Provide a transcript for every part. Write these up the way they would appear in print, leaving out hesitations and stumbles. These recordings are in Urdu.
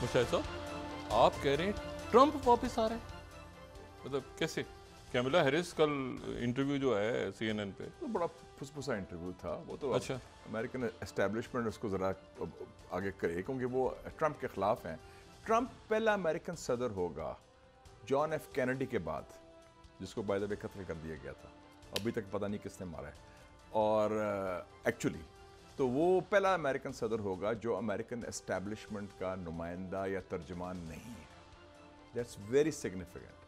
مشاہد صاحب آپ کہہ رہے ہیں ٹرمپ واپس آ رہے ہیں، مطلب کیسے؟ کیملا ہیرس کل انٹرویو جو ہے سی این این پہ تو بڑا پھسا انٹرویو تھا وہ تو. اچھا امریکن اسٹیبلشمنٹ اس کو ذرا آگے کرے کیونکہ وہ ٹرمپ کے خلاف ہیں. ٹرمپ پہلا امریکن صدر ہوگا جان ایف کینیڈی کے بعد جس کو بائی دا وے قتل کر دیا گیا تھا، ابھی تک پتہ نہیں کس نے مارا ہے. اور ایکچولی تو وہ پہلا امریکن صدر ہوگا جو امریکن اسٹیبلشمنٹ کا نمائندہ یا ترجمان نہیں ہے. That's very significant.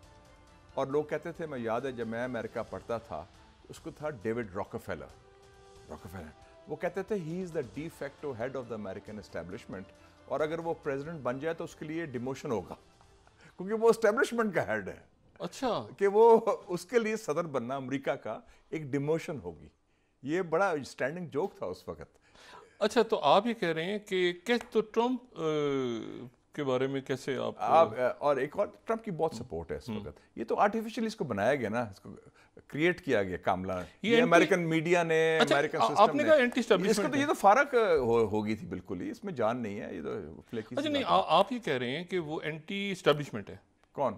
اور لوگ کہتے تھے، میں یاد ہے جب میں امریکہ پڑھتا تھا اس کو تھا ڈیوڈ راکفیلر. وہ کہتے تھے ہی is the de facto head of the American establishment, اور اگر وہ پریزیڈنٹ بن جائے تو اس کے لیے ڈیموشن ہوگا کیونکہ وہ اسٹیبلشمنٹ کا ہیڈ ہے. اچھا کہ وہ اس کے لیے صدر بننا امریکہ کا ایک ڈیموشن ہوگی. یہ بڑا اسٹینڈنگ جوک تھا اس وقت. اچھا تو آپ یہ کہہ رہے ہیں کہ تو ٹرمپ کے بارے میں کیسے آپ اور ایک اور ٹرمپ کی بہت سپورٹ ہے اس وقت. یہ تو آرٹیفیشلی اس کو بنایا گیا نا، اس کو کریٹ کیا گیا کاملا. یہ امریکن میڈیا نے، امریکن سسٹم نے، اس کو تو یہ تو فارق ہوگی تھی بالکل ہی، اس میں جان نہیں ہے. یہ تو فلیکی. اچھا نہیں، آپ یہ کہہ رہے ہیں کہ وہ اینٹی اسٹیبلشمنٹ ہے. کون؟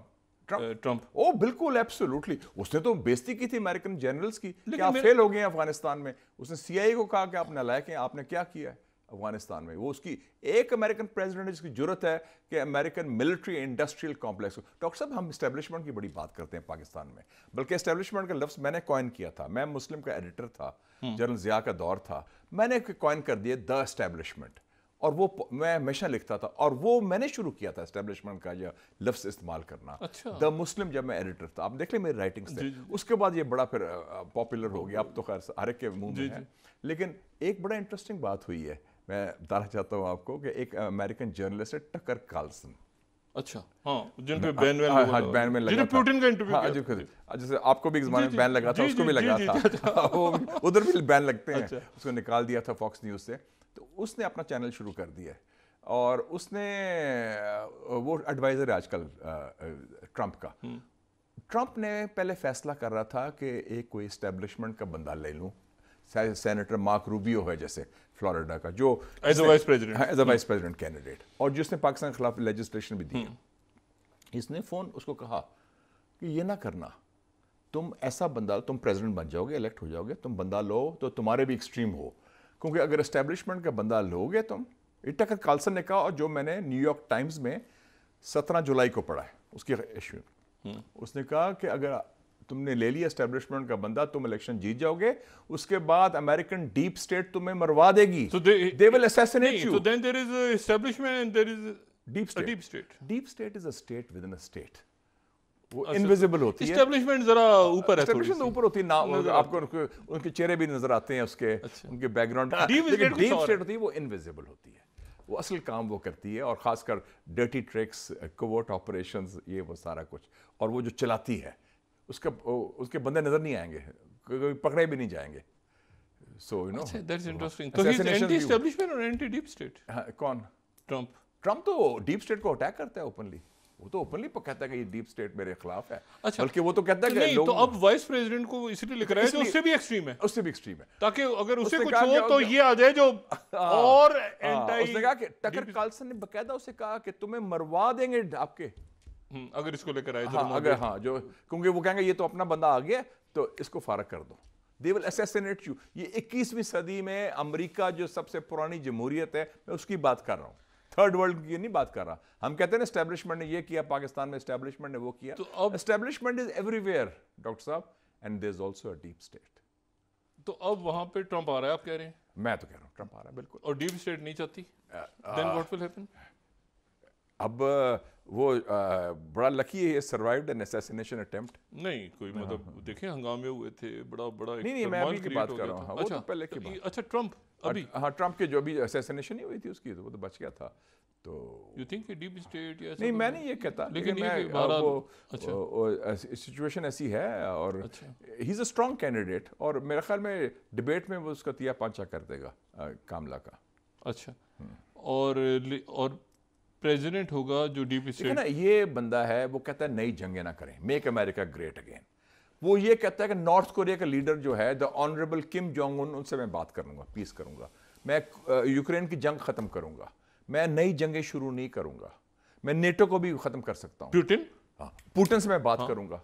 ٹرمپ. او بالکل ایبسولوٹلی. اس نے تو بےزتی کی تھی امریکن جنرلز کی کہ آپ فیل ہو گئے ہیں افغانستان میں. اس نے سی آئی اے کو کہا کہ آپ نالائق ہیں، آپ نے کیا کیا ہے افغانستان میں. وہ اس کی ایک امریکن پریزیڈنٹ جس کی جرت ہے کہ American military industrial complex. Doctor صاحب ہم اسٹیبلشمنٹ کی بڑی بات کرتے ہیں پاکستان میں، بلکہ اسٹیبلشمنٹ کا لفظ میں نے کوائن کیا تھا. میں مسلم کا ایڈیٹر تھا، جنرل ضیاء کا دور تھا، میں نے کوائن کر دیا دا اسٹیبلشمنٹ. اور وہ میں ہمیشہ لکھتا تھا، اور وہ میں نے شروع کیا تھا اسٹیبلشمنٹ کا یہ لفظ استعمال کرنا. دا مسلم جب میں ایڈیٹر تھا، آپ دیکھ لیں میری رائٹنگس تھے. اس کے بعد یہ بڑا پھر پاپولر ہو گیا. اب تو خیر ہر ایک کے منہ میں ہے. لیکن ایک بڑا انٹرسٹنگ بات ہوئی ہے، میں بتانا چاہتا ہوں آپ کو، کہ ایک امریکن جرنلسٹ ہے ٹکر کارلسن. اچھا ہاں، جن پہ بین میں لگا تھا، پوٹن کا انٹرویو کیا، جیسے آپ کو بھی ایک زمانے میں بین لگا تھا، اس کو بھی لگا تھا، ادھر بھی بین لگتے ہیں. اس کو نکال دیا تھا فاکس نیوز سے. تو اس نے اپنا چینل شروع کر دیا ہے، اور اس نے وہ ایڈوائزر ہے آج کل ٹرمپ کا. ٹرمپ نے پہلے فیصلہ کر رہا تھا کہ ایک کوئی اسٹیبلشمنٹ کا بندہ لے لوں، سینیٹر مارک روبیو ہے جیسے فلوریڈا کا، جو as a vice president candidate, اور جس نے پاکستان کے خلاف لیجسلیشن بھی دی. اس نے فون اس کو کہا کہ یہ نہ کرنا، تم ایسا بندہ، تم پریزیڈنٹ بن جاؤ گے، الیکٹ ہو جاؤ گے، تم بندہ لو تو تمہارے بھی ایکسٹریم ہو، کیونکہ اگر اسٹیبلشمنٹ کا بندہ لو گے تم. ٹکر کارلسن نے کہا، اور جو میں نے نیو یارک ٹائمز میں 17 جولائی کو پڑھا ہے اس کی ایشو. اس نے کہا کہ اگر تم نے لے لیا اسٹیبلشمنٹ کا بندہ، تم الیکشن جیت جاؤ گے، اس کے بعد امریکن ڈیپ اسٹیٹ تمہیں مروا دے گی. They will assassinate you. So then there is establishment and there is deep state. Deep state. Deep state is a state within a state. وہ انویزیبل ہوتی ہے. اسٹیبلشمنٹ ذرا اوپر ہے، اسٹیبلشمنٹ اوپر ہوتی ہے، آپ کو ان کے چہرے بھی نظر آتے ہیں، اس کے ان کے بیک گراؤنڈ. لیکن ڈیپ اسٹیٹ ہوتی ہے وہ انویزیبل ہوتی ہے، وہ اصل کام وہ کرتی ہے، اور خاص کر ڈرٹی ٹرکس، کوورٹ آپریشنز، یہ وہ سارا کچھ، اور وہ جو چلاتی ہے اس کے بندے نظر نہیں آئیں گے، کوئی پکڑے بھی نہیں جائیں گے. So you know that's interesting. تو ہی از اینٹی اسٹیبلشمنٹ اور اینٹی ڈیپ اسٹیٹ. کون؟ ٹرمپ تو ڈیپ اسٹیٹ کو اٹیک کرتا ہے اوپنلی. وہ تو اوپنلی کہتا ہے کہ یہ ڈیپ اسٹیٹ میرے خلاف ہے، بلکہ وہ تو کہتا ہے کہ نہیں. تو اب وائس پریزیڈنٹ کو اسی لیے لکھ رہا ہے جو اس سے بھی ایکسٹریم ہے، اس سے بھی ایکسٹریم ہے، تاکہ اگر اسے کچھ ہو تو یہ آ جائے جو اور اینٹائی. اس نے کہا کہ ٹکر کارلسن نے باقاعدہ اسے کہا کہ تمہیں مروا دیں گے آپ کے، اگر اس کو لے کر آئے اگر جو، کیونکہ وہ کہیں گے یہ تو اپنا بندہ آ گیا تو اس کو فارغ کر دو. They will assassinate you. یہ 21ویں صدی میں امریکہ جو سب سے پرانی جمہوریت ہے، میں اس کی بات کر رہا ہوں، تھرڈ ورلڈ کی نہیں بات کر رہا. ہم کہتے ہیں نا اسٹیبلشمنٹ نے یہ کیا، پاکستان میں اسٹیبلشمنٹ نے وہ کیا. Establishment is everywhere doctor صاحب، and there is also a deep state. تو اب وہاں پہ ٹرمپ آ رہا ہے، آپ کہہ رہے ہیں؟ میں تو کہہ رہا ہوں ٹرمپ آ رہا ہے بالکل. اور ڈیپ اسٹیٹ نہیں چاہتی، then what will happen? اب وہ بڑا لکی ہے، سروائیوڈ این اسیسینیشن اٹمپٹ. نہیں کوئی مطلب دیکھیں ہنگامے ہوئے تھے، بڑا نہیں میں ابھی کی بات کر رہا ہوں، وہ تو پہلے کی بات. اچھا ٹرمپ ابھی، ہاں ٹرمپ کے جو ابھی اسیسینیشن نہیں ہوئی تھی اس کی، وہ تو بچ گیا تھا. تو یو تھنک کہ ڈیپ اسٹیٹ یا نہیں، میں نہیں یہ کہتا، لیکن سچویشن ایسی ہے، اور ہی از اے اسٹرانگ کینڈیڈیٹ، اور میرے خیال میں ڈبیٹ میں وہ اس کا تیا پانچا کر دے گا کاملا کا. اچھا، اور پریزیڈنٹ ہوگا جو ڈیپ اسٹیٹ. نا یہ بندہ ہے، وہ کہتا ہے نئی جنگیں نہ کریں، میک امریکہ گریٹ اگین. وہ یہ کہتا ہے کہ نارتھ کوریا کا لیڈر جو ہے the honourable Kim Jong Un سے میں بات کروں گا، پیس کروں گا، میں یوکرین کی جنگ ختم کروں گا، میں نئی جنگیں شروع نہیں کروں گا. میں نیٹو کو بھی ختم کر سکتا ہوں. پیوٹن ہاں پوٹن سے میں بات کروں گا.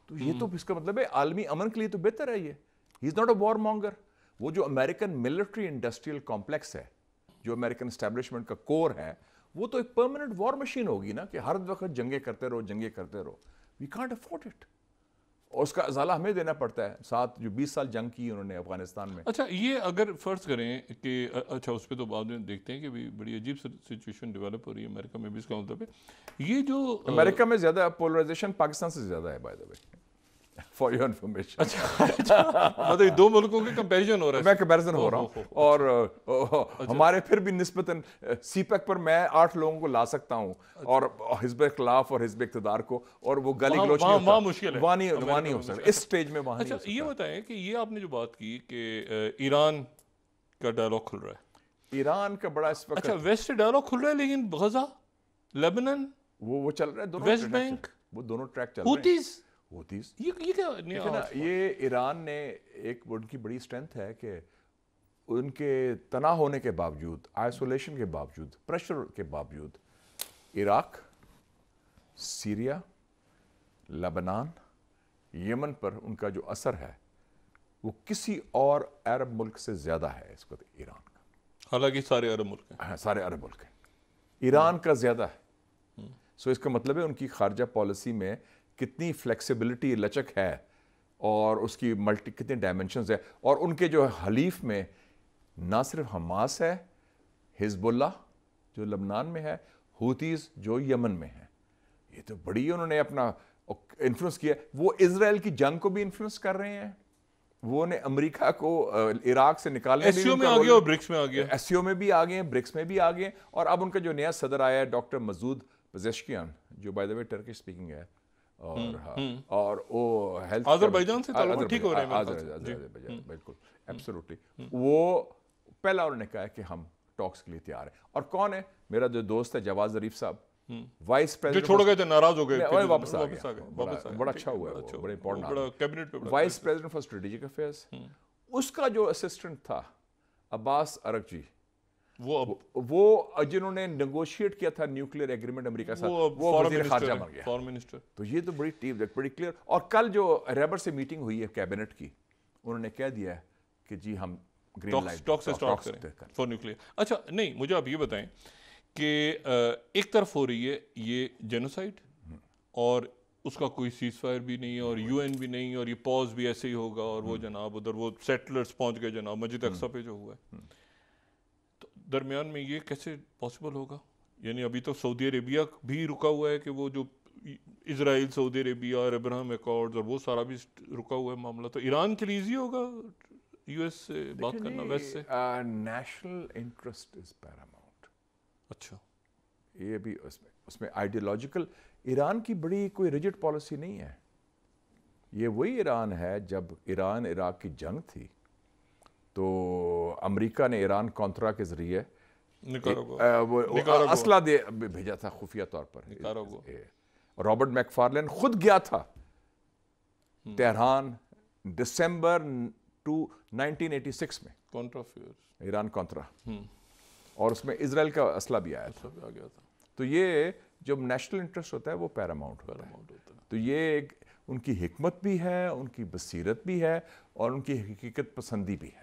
تو یہ تو اس کا مطلب ہے عالمی امن کے لیے تو بہتر ہے. یہ ہی از ناٹ اے وار مانگر. وہ جو امریکن ملٹری انڈسٹریل کمپلیکس ہے, جو امریکن اسٹیبلشمنٹ کا کور ہے, وہ تو ایک پرماننٹ وار مشین ہوگی نا, کہ ہر وقت جنگیں کرتے رہو. We can't afford it. اور اس کا ازالہ ہمیں دینا پڑتا ہے. ساتھ جو 20 سال جنگ کی انہوں نے افغانستان میں. اچھا یہ اگر فرض کریں کہ اچھا اس پہ تو بعد میں دیکھتے ہیں کہ بڑی عجیب سچویشن ڈیولپ ہو رئی ہے امریکہ میں بھی. اس کا مطلب ہے یہ جو امریکہ میں زیادہ پولرائزیشن پاکستان سے زیادہ ہے by the way, for your information. مطلب دو ملکوں کے کمپیریزن ہو رہا ہے. میں کمپیریزن ہو رہا ہوں. اور ہمارے پھر بھی نسبتاً سی پیک پر میں 8 لوگوں کو لا سکتا ہوں, اور حزب اختلاف اور حزب اقتدار کو, اور وہ گالی گلوچ نہیں ہوتا. وہاں مشکل ہے, وہاں نہیں ہو سکتا اس سٹیج میں. وہاں اچھا یہ بتائیں کہ یہ آپ نے جو بات کی کہ ایران کا ڈائلاگ کھل رہا ہے, ایران کا بڑا اس وقت. اچھا ویسٹ ڈائلاگ کھل رہا ہے, لیکن غزہ, لیبنان, وہ چل رہا ہے دونوں, ویسٹ بینک, وہ دونوں ٹریک چل رہے ہیں. ہوتیز, ہوتیز یہ کیا یہ ایران نے ایک ان کی بڑی اسٹرینتھ ہے کہ ان کے تنہا ہونے کے باوجود, آئسولیشن کے باوجود, پریشر کے باوجود, عراق, سیریا, لبنان, یمن پر ان کا جو اثر ہے وہ کسی اور عرب ملک سے زیادہ ہے اس وقت ایران کا. حالانکہ سارے عرب ملک ہیں. ہاں سارے عرب ملک ہیں, ایران کا زیادہ ہے. سو اس کا مطلب ہے ان کی خارجہ پالیسی میں کتنی فلیکسیبلٹی, لچک ہے, اور اس کی کتنے ڈائمنشنز ہے. اور ان کے جو حلیف میں نہ صرف حماس ہے, حزب اللہ جو لبنان میں ہے, ہوتیز جو یمن میں ہے. یہ تو بڑی انہوں نے اپنا انفلوئنس کیا. وہ اسرائیل کی جنگ کو بھی انفلوئنس کر رہے ہیں. وہ نے امریکہ کو عراق سے نکالنے ایس سی او میں آ گیا اور برکس میں آ گیا. ایس سی او میں بھی آ گئے ہیں, برکس میں بھی آ گئے ہیں. اور اب ان کا جو نیا صدر آیا ہے ڈاکٹر مسعود پزیشکیان, جو by the way Turkish speaking ہے, اور وہ ہیلتھ آذربائیجان سے تعلق ٹھیک ہو رہے ہیں. بالکل ایبسولوٹلی. وہ پہلا انہوں نے کہا ہے کہ ہم ٹاکس کے لیے تیار ہیں. اور کون ہے میرا جو دوست ہے جواز ظریف صاحب, وائس پریزیڈنٹ, چھوڑ گئے تھے, ناراض ہو گئے, واپس آ گیا. بڑا اچھا ہوا ہے, وہ بڑے important vice president for strategic affairs. اس کا جو اسسٹنٹ تھا عباس ارکجی, وہ جنہوں نے نیگوشیٹ کیا تھا نیوکلیئر ایگریمنٹ امریکہ ساتھ, وہ وزیر خارجہ بن گیا, فارن منسٹر. تو یہ تو بڑی ٹیم, بڑی کلیئر. اور کل جو ریبر سے میٹنگ ہوئی ہے کیبنٹ کی, انہوں نے کہہ دیا ہے کہ جی ہم گرین لائٹ ٹاک سے سٹارٹ کریں فار نیوکلیئر. اچھا نہیں, مجھے آپ یہ بتائیں کہ ایک طرف ہو رہی ہے یہ جینوسائڈ, اور اس کا کوئی سیز فائر بھی نہیں ہے, اور یو این بھی نہیں, اور یہ پاز بھی ایسے ہی ہوگا, اور وہ جناب ادھر وہ سیٹلرز پہنچ گئے جناب مسجد اقصیٰ پہ جو ہوا ہے. تو درمیان میں یہ کیسے پاسبل ہوگا؟ یعنی ابھی تو سعودی عربیہ بھی رکا ہوا ہے, کہ وہ جو اسرائیل, سعودی عربیہ اور ابراہم ایکارڈز اور وہ سارا بھی رکا ہوا ہے معاملہ. تو ایران کے لیے ایزی ہوگا یو ایس سے بات کرنا ویسٹ سے؟ National interest is paramount. اچھا یہ بھی اس میں آئیڈیالوجیکل ایران کی بڑی کوئی ریجڈ پالیسی نہیں ہے. یہ وہی ایران ہے جب ایران عراق کی جنگ تھی تو امریکہ نے ایران کونترا کے ذریعے اسلحہ بھیجا تھا خفیہ طور پر. رابرٹ میک فارلین خود گیا تھا تہران دسمبر 1986 میں, ایران کونترا, اور اس میں اسرائیل کا اسلحہ بھی آیا تھا. تو یہ جب نیشنل انٹرسٹ ہوتا ہے وہ پیراماؤنٹ ہوتا ہے. تو یہ ان کی حکمت بھی ہے, ان کی بصیرت بھی ہے, اور ان کی حقیقت پسندی بھی ہے.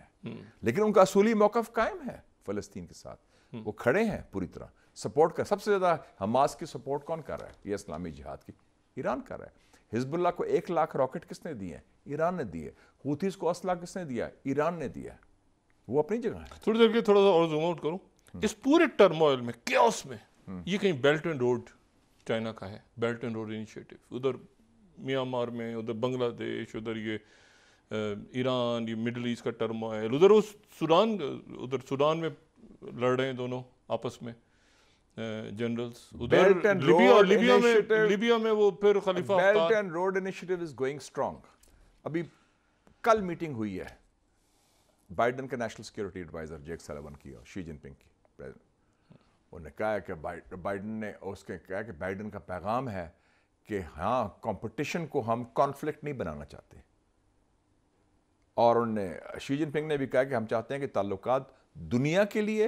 لیکن ان کا اصولی موقف قائم ہے فلسطین کے ساتھ. وہ کھڑے ہیں پوری طرح سپورٹ کر. سب سے زیادہ حماس کی سپورٹ کون کر رہا ہے؟ یہ اسلامی جہاد کی ایران کر رہا ہے. حزب اللہ کو 1 لاکھ راکٹ کس نے دیے ہیں؟ ایران نے دیے. ہوتیز کو اسلحہ کس نے دیا؟ ایران نے دیا. وہ اپنی جگہ ہے. تھوڑی دیر کے تھوڑا سا اور زوم آؤٹ کروں. اس پورے ٹرموائل میں, کیوس میں, یہ کہیں بیلٹ اینڈ روڈ چائنا کا ہے, بیلٹ اینڈ روڈ انیشیٹو, ادھر میانمار میں, ادھر بنگلہ دیش, ادھر یہ ایران, یہ مڈل ایسٹ کا ٹرموائل, ادھر وہ سودان میں لڑ رہے ہیں دونوں آپس میں جنرلز, ادھر لیبیا میں وہ پھر Khalifa Haftar. Belt and road initiative is going strong. ابھی کل میٹنگ ہوئی ہے بائیڈن کے national security adviser Jake Sullivan کی اور شی جن پنگ کی. انہوں نے کہا کہ بائیڈن نے اس کے کہا کہ بائیڈن کا پیغام ہے کہ ہاں کمپٹیشن کو ہم کانفلکٹ نہیں بنانا چاہتے. اور انہوں نے شی جن پنگ نے بھی کہا کہ ہم چاہتے ہیں کہ تعلقات دنیا کے لیے,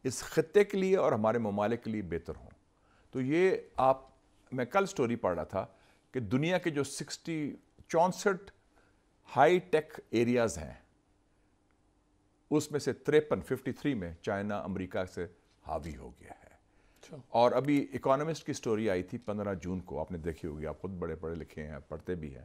اس خطے کے لیے اور ہمارے ممالک کے لیے بہتر ہوں. تو یہ میں کل سٹوری پڑھ رہا تھا کہ دنیا کے جو 64 ہائی ٹیک ایریاز ہیں اس میں سے 53 میں چائنا امریکہ سے حاوی ہو گیا ہے. اور ابھی اکانومسٹ کی سٹوری آئی تھی 15 جون کو, آپ نے دیکھی ہوگی, آپ خود بڑے پڑھے لکھے ہیں, پڑھتے بھی ہیں.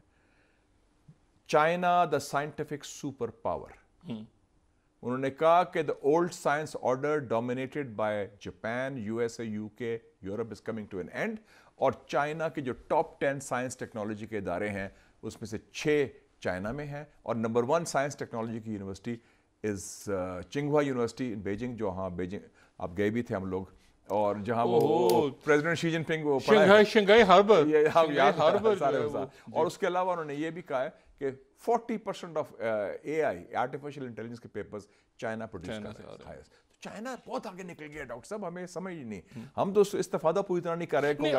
China the scientific super power. انہوں نے کہا کہ the old science order dominated by Japan, U S A, U K, Europe is coming to an end. اور چائنا کے جو ٹاپ 10 سائنس ٹیکنالوجی کے ادارے ہیں اس میں سے 6 چائنا میں ہیں, اور نمبر 1 سائنس ٹیکنالوجی کی یونیورسٹی از چنگوا یونیورسٹی ان بیجنگ, جو ہاں بیجنگ آپ گئے بھی تھے ہم لوگ, اور جہاں وہ پریزیڈنٹ شی جن پنگ وہ شنگھائی ہاربر. اور اس کے علاوہ انہوں نے یہ بھی کہا ہے کہ 40% آف AI آرٹیفیشل انٹیلیجنس کے پیپرز چائنا پروڈیوس کر رہا ہے. چائنا بہت آگے نکل گیا ڈاکٹر صاحب, ہمیں سمجھ ہی نہیں, ہم تو استفادہ پوری طرح نہیں کر رہے,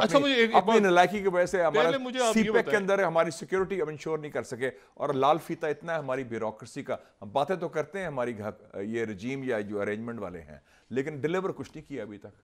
اپنی نالائکی کی وجہ سے ہمارا سی پیک کے اندر ہماری سیکیورٹی ہم انشور نہیں کر سکے, اور لال فیتا اتنا ہے ہماری بیوروکریسی کا. ہم باتیں تو کرتے ہیں ہماری یہ رجیم یا جو ارینجمنٹ والے ہیں, لیکن ڈیلیور کچھ نہیں کیا ابھی تک.